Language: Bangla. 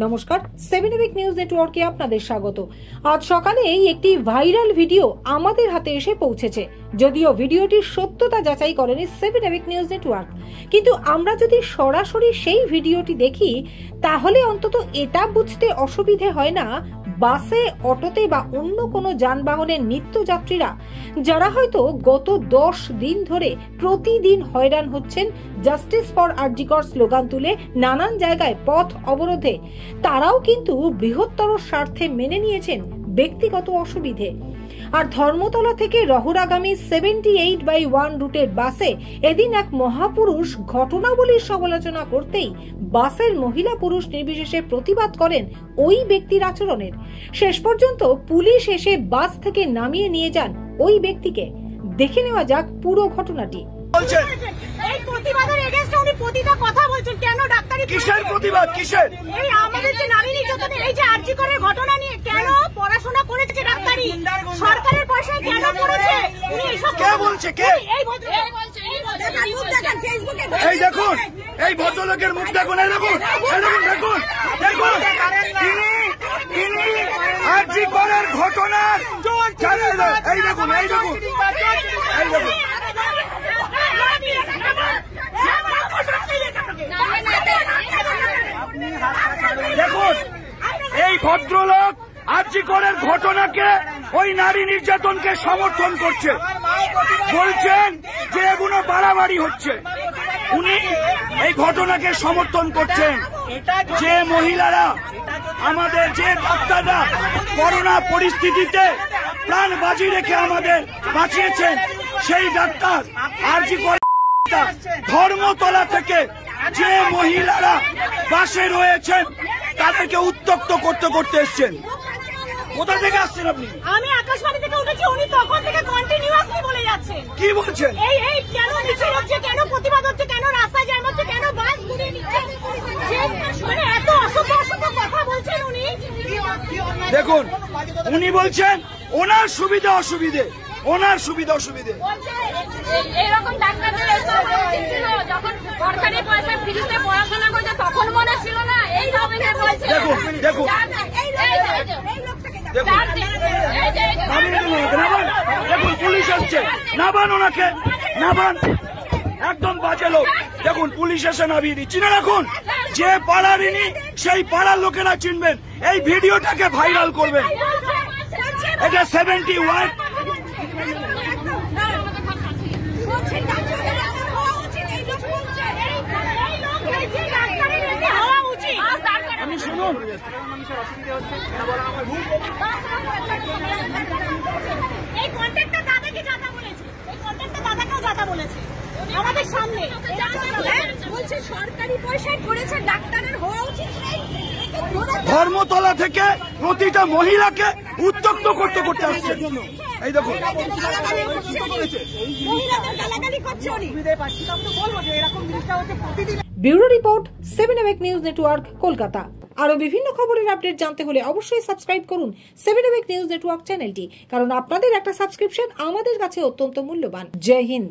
নমস্কার, 7 উইক নিউজ নেটওয়ার্কে আপনাদের স্বাগত। আজ সকালে একটি ভাইরাল ভিডিও আমাদের হাতে এসে পৌঁছেছে। যদিও ভিডিওটির সত্যতা যাচাই করেনি 7 উইক নিউজ নেটওয়ার্ক, কিন্তু আমরা যদি সরাসরি সেই ভিডিওটি দেখি তাহলে অন্তত এটা বুঝতে অসুবিধে হয় না বাসে, অটোতে বা অন্য কোনো যানবাহনের নিত্যযাত্রীরা যারা হয়তো গত 10 দিন ধরে প্রতিদিন হয়রান হচ্ছেন জাস্টিস ফর আরজি কর স্লোগান তুলে নানান জায়গায় পথ অবরোধে, তারাও কিন্তু বৃহত্তর স্বার্থে মেনে নিয়েছেন ব্যক্তিগত অসুবিধে। আর ধর্মতলা থেকে রহুরাগামী 78/1 রুটের বাসে এদিন এক মহাপুরুষ ঘটনাবলীর সমালোচনা করতেই বাসের মহিলা পুরুষ নির্বিশেষে প্রতিবাদ করেন ওই ব্যক্তির আচরণের। শেষ পর্যন্ত পুলিশ এসে বাস থেকে নামিয়ে নিয়ে যান ওই ব্যক্তিকে। দেখে নেওয়া যাক পুরো ঘটনাটি। এই প্রতিবাদের এগেইনস্টে উনি প্রতিটা কথা বলছেন। কেন ডাক্তারি কিসের প্রতিবাদ? কিসের? এই আমাদের যে নারী নির্যাতনের এই যে আরজি করের ঘটনা নিয়ে কেন পড়াশোনা করেছে ডাক্তারি, সরকারের পয়সায় কেন করেছে উনি এসব কে বলছে? কে এই বলছে দেখেন ফেসবুকে, এই দেখুন, এই ভদ্রলোকের মুখ দেখুন, এই দেখুন, এই দেখুন, দেখুন, দেখুন, তিনি আরজি করের ঘটনা, এই দেখুন, এই দেখুন, এই দেখুন, দেখুন, এই ভদ্রলোক আরজি করের ঘটনাকে, ওই নারী নির্যাতনকে সমর্থন করছে, বলছেন যে এগুলো বাড়াবাড়ি হচ্ছে। উনি এই ঘটনাকে সমর্থন করছেন। যে মহিলারা, আমাদের যে ডাক্তাররা করোনা পরিস্থিতিতে প্রাণ বাজি রেখে আমাদের বাঁচিয়েছেন, সেই ডাক্তার আরজি করে ধর্মতলা থেকে যে মহিলারা বাসে রয়েছেন তাদেরকে উত্তক্ত করতে করতে এসছেন। কোথা থেকে আসছেন আপনি? আমি আকাশবাণী থেকে উঠেছি, উনি তখন থেকে কন্টিনিউয়াসলি বলে যাচ্ছেন। কি বলছেন? এই কেন মিছিল হচ্ছে, কেন প্রতিবাদ হচ্ছে, কেন রাস্তায় জ্যাম হচ্ছে, কেন বাস ঘুরিয়ে নিচ্ছে, মানে এত অসভ্য কথা বলছেন উনি। দেখুন, উনি বলছেন ওনার সুবিধা অসুবিধে, ওনার সুবিধা অসুবিধে। এরকম ডাক্তারদের ছিল যখন সরকারি পয়সা ফ্রিতে পড়াশোনা করছে তখন মনে ছিল না। এই রকমের বলছে। দেখুন, দেখুন, দেখুন, পুলিশ আসছে, নাবান ওনাকে, নাবান, একদম বাজে লোক। দেখুন, পুলিশ এসে নামিয়ে দিচ্ছে না। রাখুন, যে পাড়ার ইনি সেই পাড়ার লোকেরা চিনবেন, এই ভিডিওটাকে ভাইরাল করবেন। এটা 71 আমি শুনুন, এই কন্ট্রাক্টটা দাদাকে যাতা বলেছে, এই কন্ট্রাক্টটা দাদাকেও যাতা বলেছে আমাদের সামনে। বলছে সরকারি পয়সায় করেছে, ডাক্তারের হওয়া উচিত। ধর্মতলা থেকে প্রতিটা মহিলাকে উত্তক্ত করতে করতে আসছে। এই দেখুন, bureau report, 7 week news network, Kolkata. আরো বিভিন্ন খবরের আপডেট জানতে হলে অবশ্যই সাবস্ক্রাইব করুন 7 উইক নিউজ নেটওয়ার্ক চ্যানেলটি, কারণ আপনাদের একটা সাবস্ক্রিপশন আমাদের কাছে অত্যন্ত মূল্যবান। জয় হিন্দ।